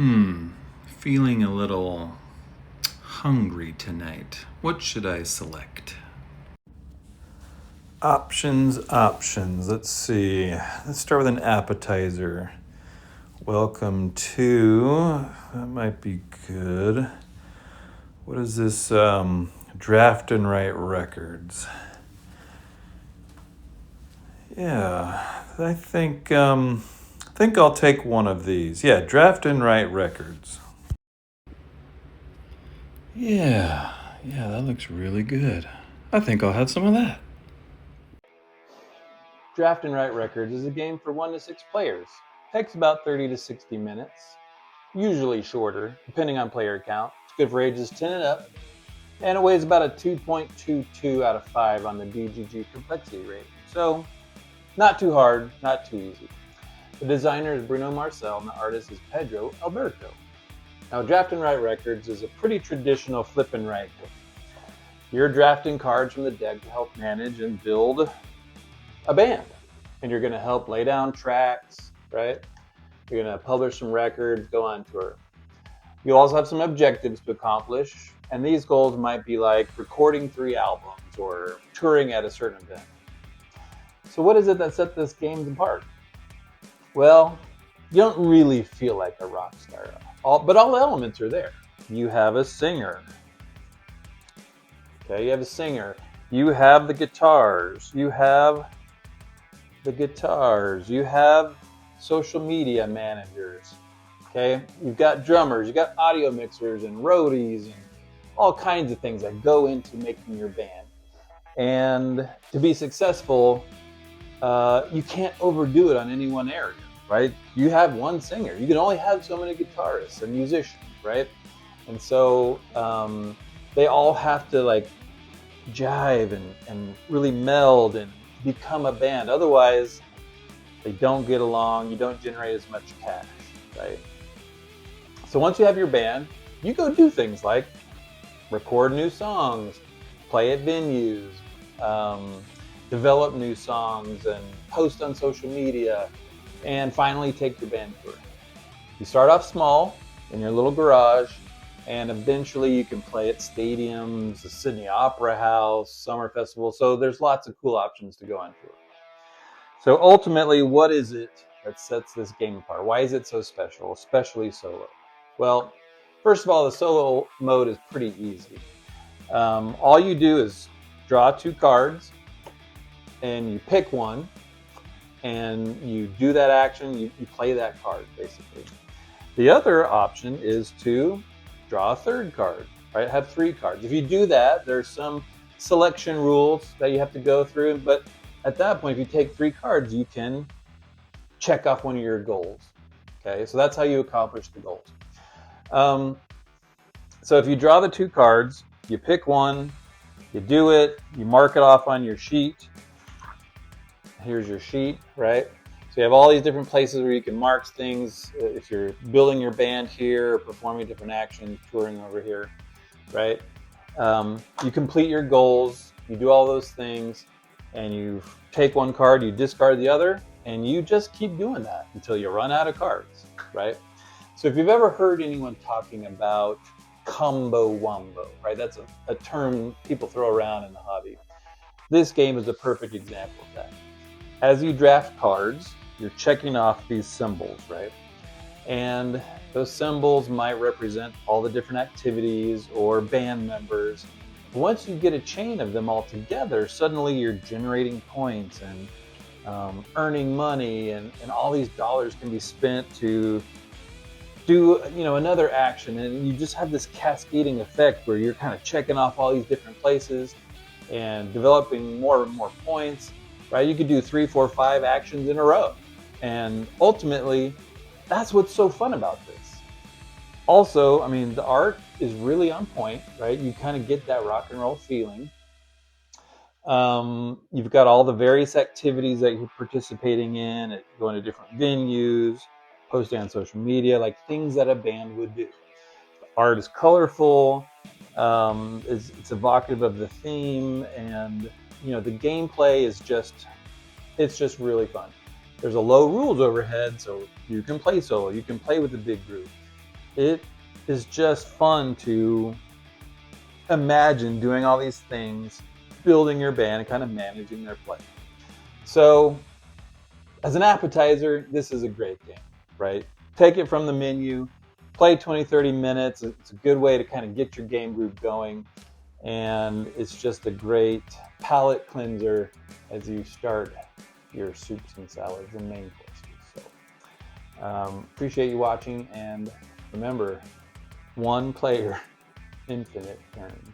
Feeling a little hungry tonight. What should I select? Options. Let's see. Let's start with an appetizer. Welcome to, that might be good. What is this? Draft and Write Records. Yeah, I think I'll take one of these. Yeah, Draft and Write Records. Yeah, that looks really good. I think I'll have some of that. Draft and Write Records is a game for 1 to 6 players. Takes about 30 to 60 minutes, usually shorter, depending on player count. It's good for ages 10 and up, and it weighs about a 2.22 out of 5 on the BGG complexity rating. So, not too hard, not too easy. The designer is Bruno Marcel, and the artist is Pedro Alberto. Now, Draft and Write Records is a pretty traditional flip and write game. You're drafting cards from the deck to help manage and build a band, and you're going to help lay down tracks, right? You're going to publish some records, go on tour. You also have some objectives to accomplish, and these goals might be like recording 3 albums or touring at a certain event. So what is it that sets this game apart? Well, you don't really feel like a rock star, but all the elements are there. You have a singer. Okay, you have a singer. You have the guitars. You have social media managers. Okay, you've got drummers, you've got audio mixers and roadies and all kinds of things that go into making your band. And to be successful, you can't overdo it on any one area, right? You have one singer. You can only have so many guitarists and musicians, right? And so they all have to like jive and really meld and become a band. Otherwise, they don't get along. You don't generate as much cash, right? So once you have your band, you go do things like record new songs, play at venues, develop new songs, and post on social media, and finally take your band tour. You start off small in your little garage, and eventually you can play at stadiums, the Sydney Opera House, summer festivals. So there's lots of cool options to go on tour. So ultimately, what is it that sets this game apart? Why is it so special, especially solo? Well, first of all, the solo mode is pretty easy. All you do is draw 2 cards, and you pick one, and you do that action, you play that card, basically. The other option is to draw a 3rd card, right? Have 3 cards. If you do that, there's some selection rules that you have to go through, but at that point, if you take 3 cards, you can check off one of your goals. Okay, so that's how you accomplish the goals. So if you draw the 2 cards, you pick one, you do it, you mark it off on your sheet. Here's your sheet, right? So you have all these different places where you can mark things if you're building your band here or performing different actions, touring over here, right? You complete your goals, you do all those things, and you take one card, you discard the other, and you just keep doing that until you run out of cards, right? So if you've ever heard anyone talking about combo wombo, right? That's a term people throw around in the hobby. This game is a perfect example of that. As you draft cards, you're checking off these symbols, right? And those symbols might represent all the different activities or band members. Once you get a chain of them all together, suddenly you're generating points and earning money, and all these dollars can be spent to do another action, and you just have this cascading effect where you're kind of checking off all these different places and developing more and more points, right? You could do 3, 4, 5 actions in a row, and ultimately that's what's so fun about this. Also, I mean, the art is really on point, right? You kind of get that rock and roll feeling. You've got all the various activities that you're participating in, going to different venues, posting on social media, like things that a band would do. The art is colorful, it's evocative of the theme, and the gameplay is just really fun. There's a low rules overhead, so you can play solo, you can play with a big group. it is just fun to imagine doing all these things, building your band, and kind of managing their play. So as an appetizer, this is a great game, right? Take it from the menu, play 20, 30 minutes. It's a good way to kind of get your game groove going. And it's just a great palate cleanser as you start your soups and salads and main courses. So appreciate you watching, and remember, one player, infinite turns.